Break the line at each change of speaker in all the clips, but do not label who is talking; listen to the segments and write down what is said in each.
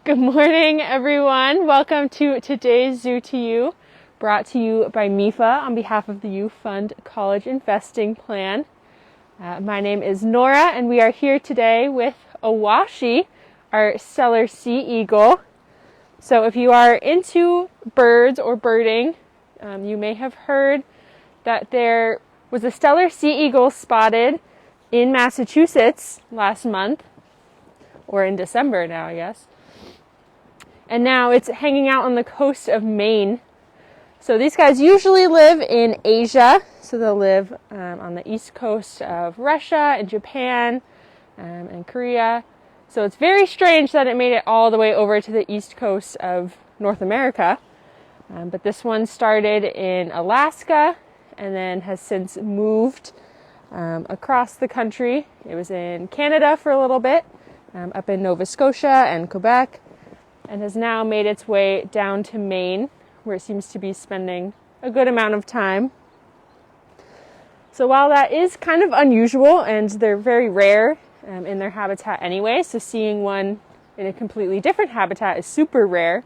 Good morning, everyone. Welcome to today's Zoo to You, brought to you by MIFA on behalf of the You Fund College Investing Plan. My name is Nora, and we are here today with Owashi, our Steller sea eagle. So if you are into birds or birding, you may have heard that there was a Steller sea eagle spotted in Massachusetts last month, or in December now, I guess. And now it's hanging out on the coast of Maine. So these guys usually live in Asia. So they'll live on the east coast of Russia and Japan and Korea. So it's very strange that it made it all the way over to the east coast of North America. But this one started in Alaska and then has since moved across the country. It was in Canada for a little bit, up in Nova Scotia and Quebec, and has now made its way down to Maine, where it seems to be spending a good amount of time. So while that is kind of unusual, and they're very rare in their habitat anyway, so seeing one in a completely different habitat is super rare.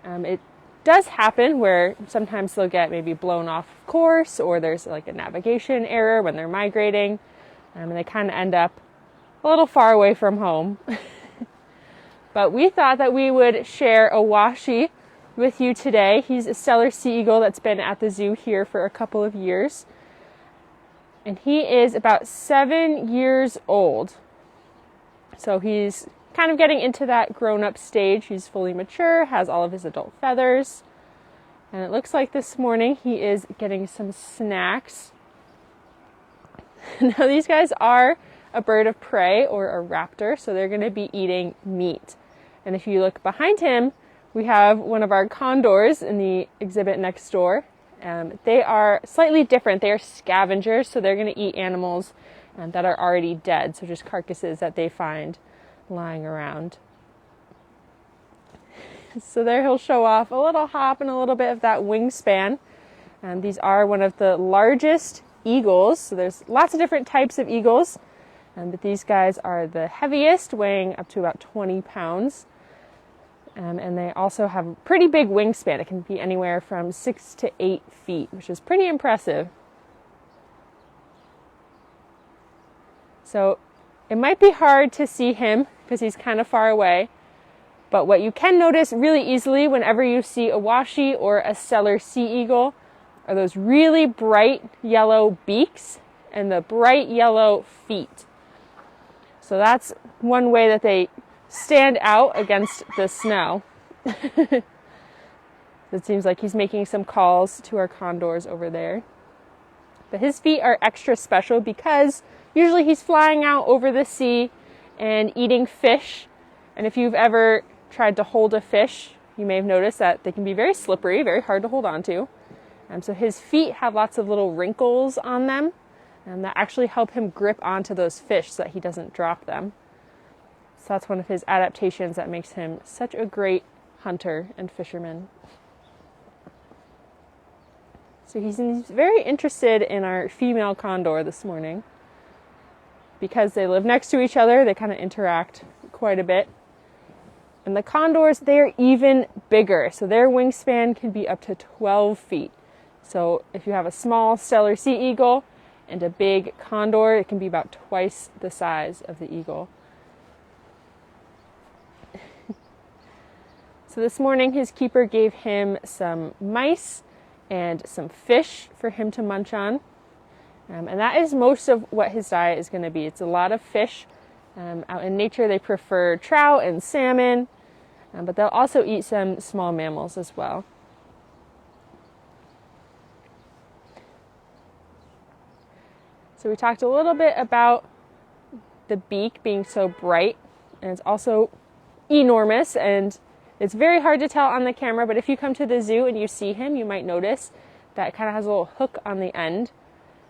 It does happen where sometimes they'll get maybe blown off course, or there's like a navigation error when they're migrating, and they kind of end up a little far away from home. But we thought that we would share Owashi with you today. He's a Steller sea eagle that's been at the zoo here for a couple of years. And he is about 7 years old. So he's kind of getting into that grown-up stage. He's fully mature, has all of his adult feathers. And it looks like this morning he is getting some snacks. Now these guys are a bird of prey or a raptor, so they're going to be eating meat. And if you look behind him, we have one of our condors in the exhibit next door. They are slightly different. They are scavengers, so they're going to eat animals that are already dead, so just carcasses that they find lying around. So there he'll show off a little hop and a little bit of that wingspan. These are one of the largest eagles, so there's lots of different types of eagles. But these guys are the heaviest, weighing up to about 20 pounds. And they also have a pretty big wingspan. It can be anywhere from 6 to 8 feet, which is pretty impressive. So it might be hard to see him because he's kind of far away. But what you can notice really easily whenever you see a Owashi or a Steller sea eagle are those really bright yellow beaks and the bright yellow feet. So that's one way that they stand out against the snow. It seems like he's making some calls to our condors over there. But his feet are extra special because usually he's flying out over the sea and eating fish. And if you've ever tried to hold a fish, you may have noticed that they can be very slippery, very hard to hold on to. So his feet have lots of little wrinkles on them that actually help him grip onto those fish so that he doesn't drop them. So that's one of his adaptations that makes him such a great hunter and fisherman. So he's very interested in our female condor this morning. Because they live next to each other, they kind of interact quite a bit. And the condors, they're even bigger. So their wingspan can be up to 12 feet. So if you have a small Steller sea eagle and a big condor, it can be about twice the size of the eagle. So this morning his keeper gave him some mice and some fish for him to munch on. And that is most of what his diet is going to be. It's a lot of fish. Out in nature they prefer trout and salmon, but they'll also eat some small mammals as well. So we talked a little bit about the beak being so bright, and it's also enormous, and it's very hard to tell on the camera, but if you come to the zoo and you see him, you might notice that it kind of has a little hook on the end.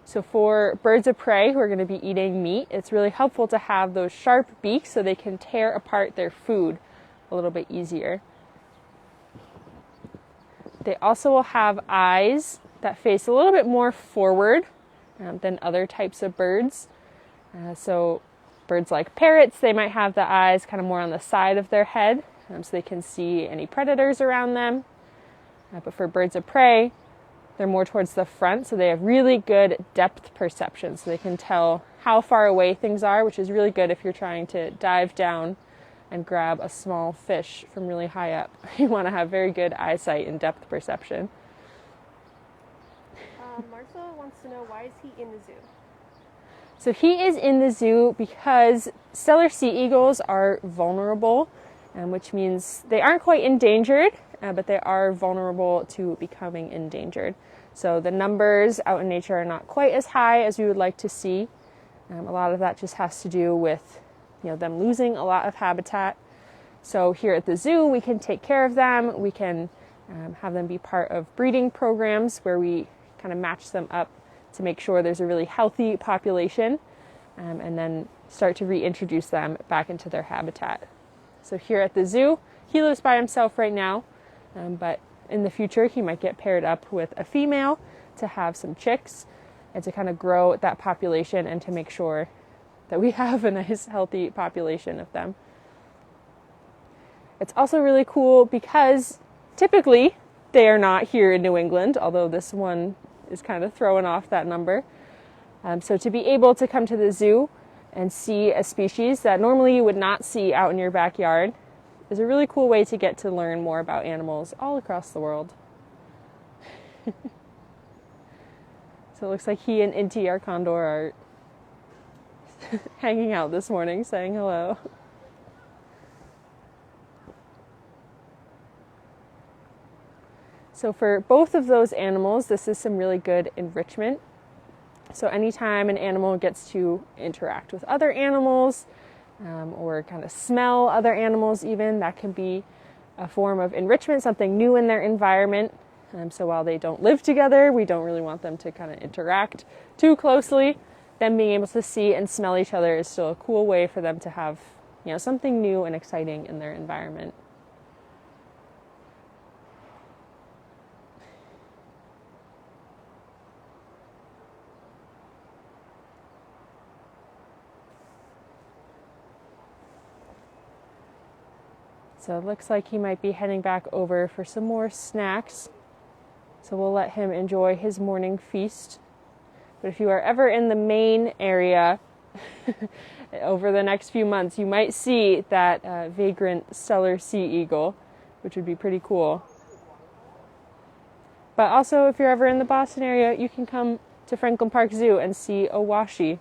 So for birds of prey who are going to be eating meat, it's really helpful to have those sharp beaks so they can tear apart their food a little bit easier. They also will have eyes that face a little bit more forward than other types of birds. So birds like parrots, they might have the eyes kind of more on the side of their head, so they can see any predators around them. But for birds of prey, they're more towards the front, so they have really good depth perception, so they can tell how far away things are, which is really good if you're trying to dive down and grab a small fish from really high up. You want to have very good eyesight and depth perception.
Marcel wants to know, why is he in the zoo?
So he is in the zoo because Steller sea eagles are vulnerable, which means they aren't quite endangered, but they are vulnerable to becoming endangered. So the numbers out in nature are not quite as high as we would like to see. A lot of that just has to do with them losing a lot of habitat. So here at the zoo, we can take care of them. We can have them be part of breeding programs where we kind of match them up to make sure there's a really healthy population, and then start to reintroduce them back into their habitat. So here at the zoo, he lives by himself right now, but in the future he might get paired up with a female to have some chicks and to kind of grow that population and to make sure that we have a nice healthy population of them. It's also really cool because typically they are not here in New England, although this one is kind of throwing off that number. So to be able to come to the zoo and see a species that normally you would not see out in your backyard is a really cool way to get to learn more about animals all across the world. So it looks like he and Inti, our condor, are hanging out this morning, saying hello. So for both of those animals, this is some really good enrichment. So anytime an animal gets to interact with other animals, or kind of smell other animals even, that can be a form of enrichment, something new in their environment. So while they don't live together, we don't really want them to kind of interact too closely. Them being able to see and smell each other is still a cool way for them to have, something new and exciting in their environment. So it looks like he might be heading back over for some more snacks. So we'll let him enjoy his morning feast. But if you are ever in the Maine area over the next few months, you might see that vagrant Steller sea eagle, which would be pretty cool. But also, if you're ever in the Boston area, you can come to Franklin Park Zoo and see a washi.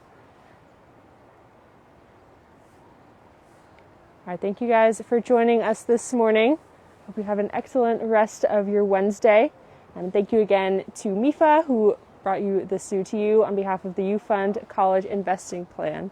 All right, thank you guys for joining us this morning. Hope you have an excellent rest of your Wednesday. And thank you again to Mifa, who brought you the Zoo to You on behalf of the U Fund College Investing Plan.